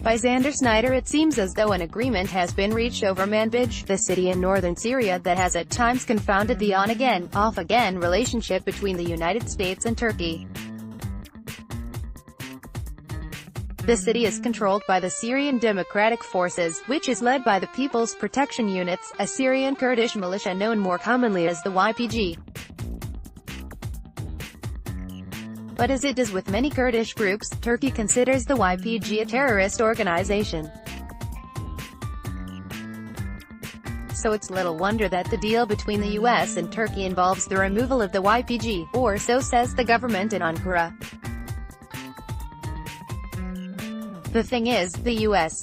By Xander Snyder. It seems as though an agreement has been reached over Manbij, the city in northern Syria that has at times confounded the on-again, off-again relationship between the United States and Turkey. The city is controlled by the Syrian Democratic Forces, which is led by the People's Protection Units, a Syrian Kurdish militia known more commonly as the YPG. But as it does with many Kurdish groups, Turkey considers the YPG a terrorist organization. So it's little wonder that the deal between the US and Turkey involves the removal of the YPG, or so says the government in Ankara. The thing is, the US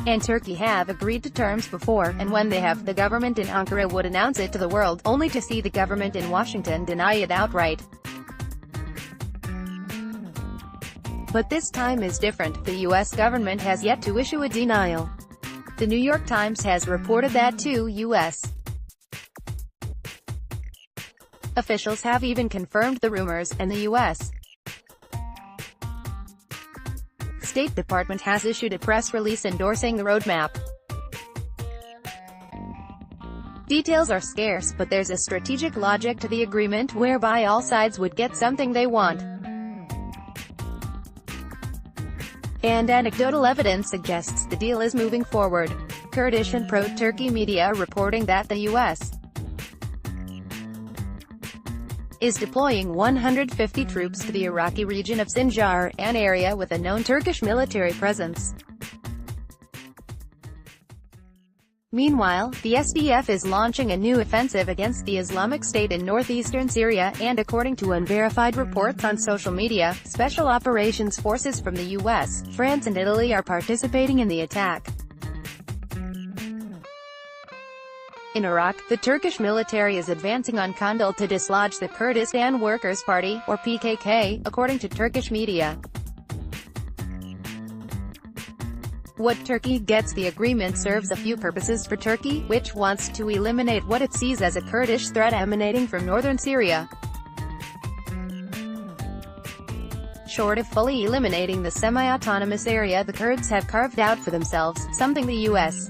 and Turkey have agreed to terms before, and when they have, the government in Ankara would announce it to the world, only to see the government in Washington deny it outright. But this time is different. The US government has yet to issue a denial. The New York Times has reported that two US officials have even confirmed the rumors, and the US State Department has issued a press release endorsing the roadmap. Details are scarce, but there's a strategic logic to the agreement whereby all sides would get something they want. And anecdotal evidence suggests the deal is moving forward. Kurdish and pro-Turkey media reporting that the US is deploying 150 troops to the Iraqi region of Sinjar, an area with a known Turkish military presence. Meanwhile, the SDF is launching a new offensive against the Islamic State in northeastern Syria, and according to unverified reports on social media, special operations forces from the US, France and Italy are participating in the attack. In Iraq, the Turkish military is advancing on Kandil to dislodge the Kurdistan Workers' Party, or PKK, according to Turkish media. What Turkey gets. The agreement serves a few purposes for Turkey, which wants to eliminate what it sees as a Kurdish threat emanating from northern Syria. Short of fully eliminating the semi-autonomous area the Kurds have carved out for themselves, something the US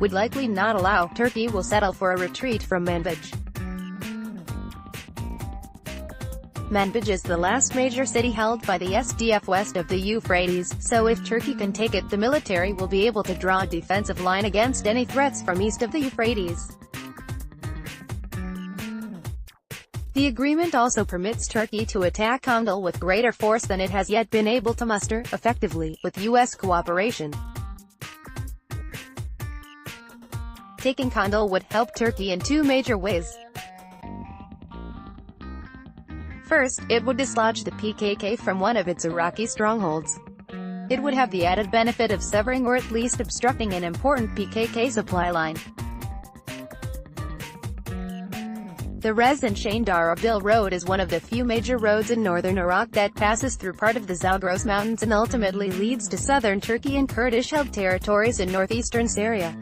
would likely not allow, Turkey will settle for a retreat from Manbij. Manbij is the last major city held by the SDF west of the Euphrates, so if Turkey can take it, the military will be able to draw a defensive line against any threats from east of the Euphrates. The agreement also permits Turkey to attack Kandil with greater force than it has yet been able to muster, effectively, with US cooperation. Taking Kandil would help Turkey in two major ways. First, it would dislodge the PKK from one of its Iraqi strongholds. It would have the added benefit of severing or at least obstructing an important PKK supply line. The Rez and Shandar Abil Road is one of the few major roads in northern Iraq that passes through part of the Zagros Mountains and ultimately leads to southern Turkey and Kurdish-held territories in northeastern Syria.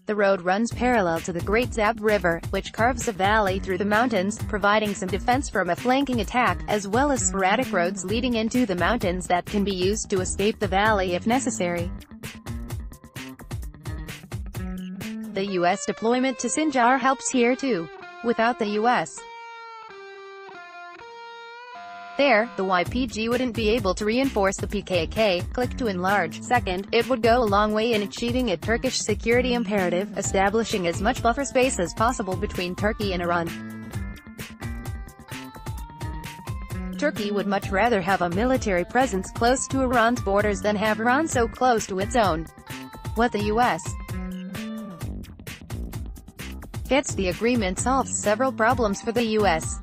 The road runs parallel to the Great Zab River, which carves a valley through the mountains, providing some defense from a flanking attack, as well as sporadic roads leading into the mountains that can be used to escape the valley if necessary. The US deployment to Sinjar helps here too. Without the US there, the YPG wouldn't be able to reinforce the PKK. Click to enlarge. Second, it would go a long way in achieving a Turkish security imperative, establishing as much buffer space as possible between Turkey and Iran. Turkey would much rather have a military presence close to Iran's borders than have Iran so close to its own. What the US gets. The agreement solves several problems for the US.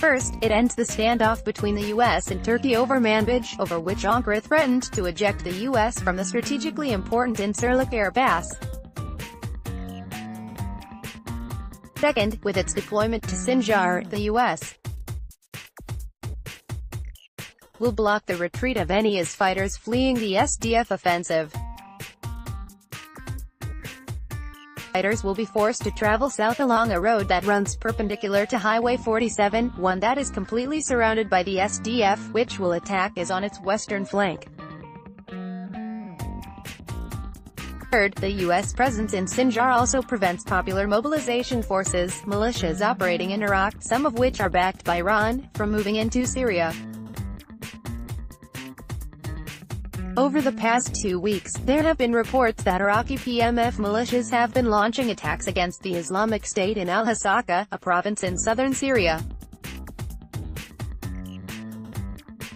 First, it ends the standoff between the US and Turkey over Manbij, over which Ankara threatened to eject the US from the strategically important Incirlik air base. Second, with its deployment to Sinjar, the US will block the retreat of any IS fighters fleeing the SDF offensive. fighters will be forced to travel south along a road that runs perpendicular to Highway 47, one that is completely surrounded by the SDF, which will attack is on its western flank. Third, the U.S. presence in Sinjar also prevents popular mobilization forces, militias operating in Iraq, some of which are backed by Iran, from moving into Syria. Over the past 2 weeks, there have been reports that Iraqi PMF militias have been launching attacks against the Islamic State in al-Hasaka, a province in southern Syria.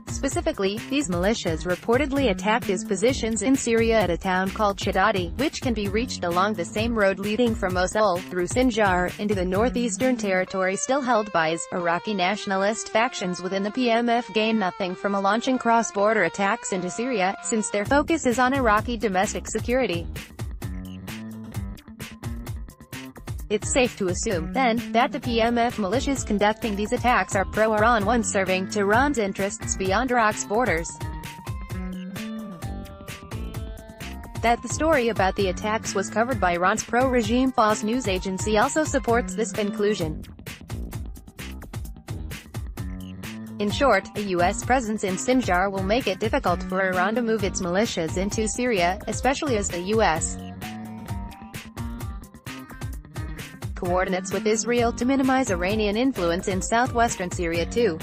Specifically, these militias reportedly attacked his positions in Syria at a town called Shadadi, which can be reached along the same road leading from Mosul, through Sinjar, into the northeastern territory still held by IS. Iraqi nationalist factions within the PMF gain nothing from launching cross-border attacks into Syria, since their focus is on Iraqi domestic security. It's safe to assume, then, that the PMF militias conducting these attacks are pro-Iran ones serving Tehran's interests beyond Iraq's borders. That the story about the attacks was covered by Iran's pro-regime Fars news agency also supports this conclusion. In short, a U.S. presence in Sinjar will make it difficult for Iran to move its militias into Syria, especially as the U.S. coordinates with Israel to minimize Iranian influence in southwestern Syria too.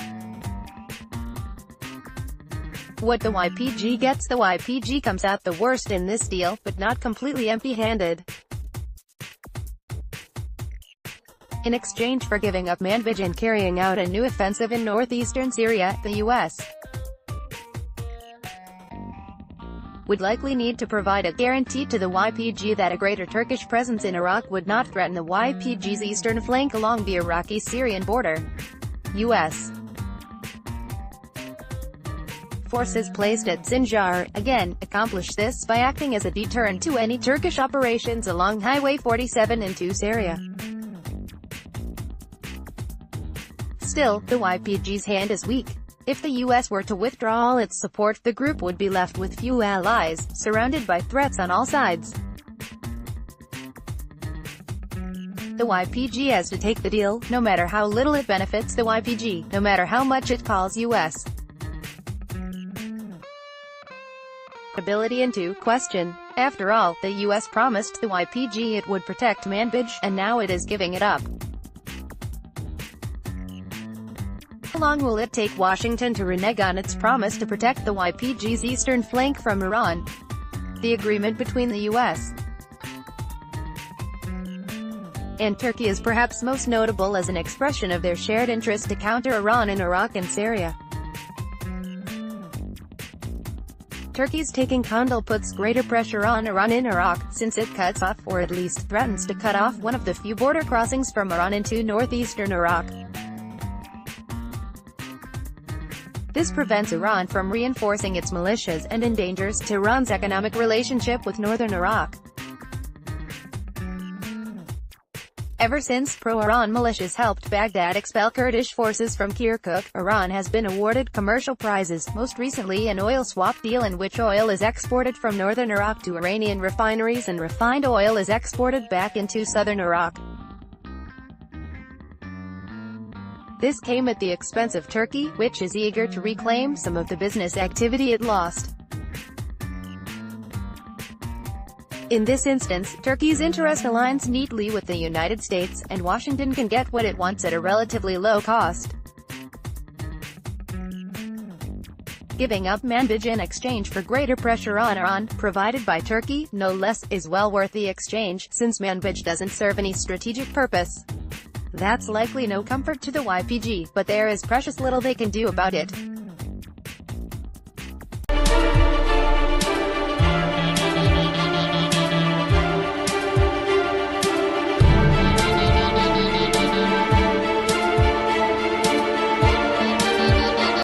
What the YPG gets, the YPG comes out the worst in this deal, but not completely empty-handed. In exchange for giving up Manbij and carrying out a new offensive in northeastern Syria, the U.S. would likely need to provide a guarantee to the YPG that a greater Turkish presence in Iraq would not threaten the YPG's eastern flank along the Iraqi-Syrian border. U.S. forces placed at Sinjar, again, accomplish this by acting as a deterrent to any Turkish operations along Highway 47 into Syria. Still, the YPG's hand is weak. If the U.S. were to withdraw all its support, the group would be left with few allies, surrounded by threats on all sides. The YPG has to take the deal, no matter how little it benefits the YPG, no matter how much it calls U.S. ability into question. After all, the U.S. promised the YPG it would protect Manbij, and now it is giving it up. How long will it take Washington to renege on its promise to protect the YPG's eastern flank from Iran? The agreement between the U.S. and Turkey is perhaps most notable as an expression of their shared interest to counter Iran in Iraq and Syria. Turkey's taking Kandil puts greater pressure on Iran in Iraq, since it cuts off, or at least threatens to cut off, one of the few border crossings from Iran into northeastern Iraq. This prevents Iran from reinforcing its militias and endangers Tehran's economic relationship with northern Iraq. Ever since pro-Iran militias helped Baghdad expel Kurdish forces from Kirkuk, Iran has been awarded commercial prizes, most recently an oil swap deal in which oil is exported from northern Iraq to Iranian refineries and refined oil is exported back into southern Iraq. This came at the expense of Turkey, which is eager to reclaim some of the business activity it lost. In this instance, Turkey's interest aligns neatly with the United States, and Washington can get what it wants at a relatively low cost. Giving up Manbij in exchange for greater pressure on Iran, provided by Turkey, no less, is well worth the exchange, since Manbij doesn't serve any strategic purpose. That's likely no comfort to the YPG, but there is precious little they can do about it.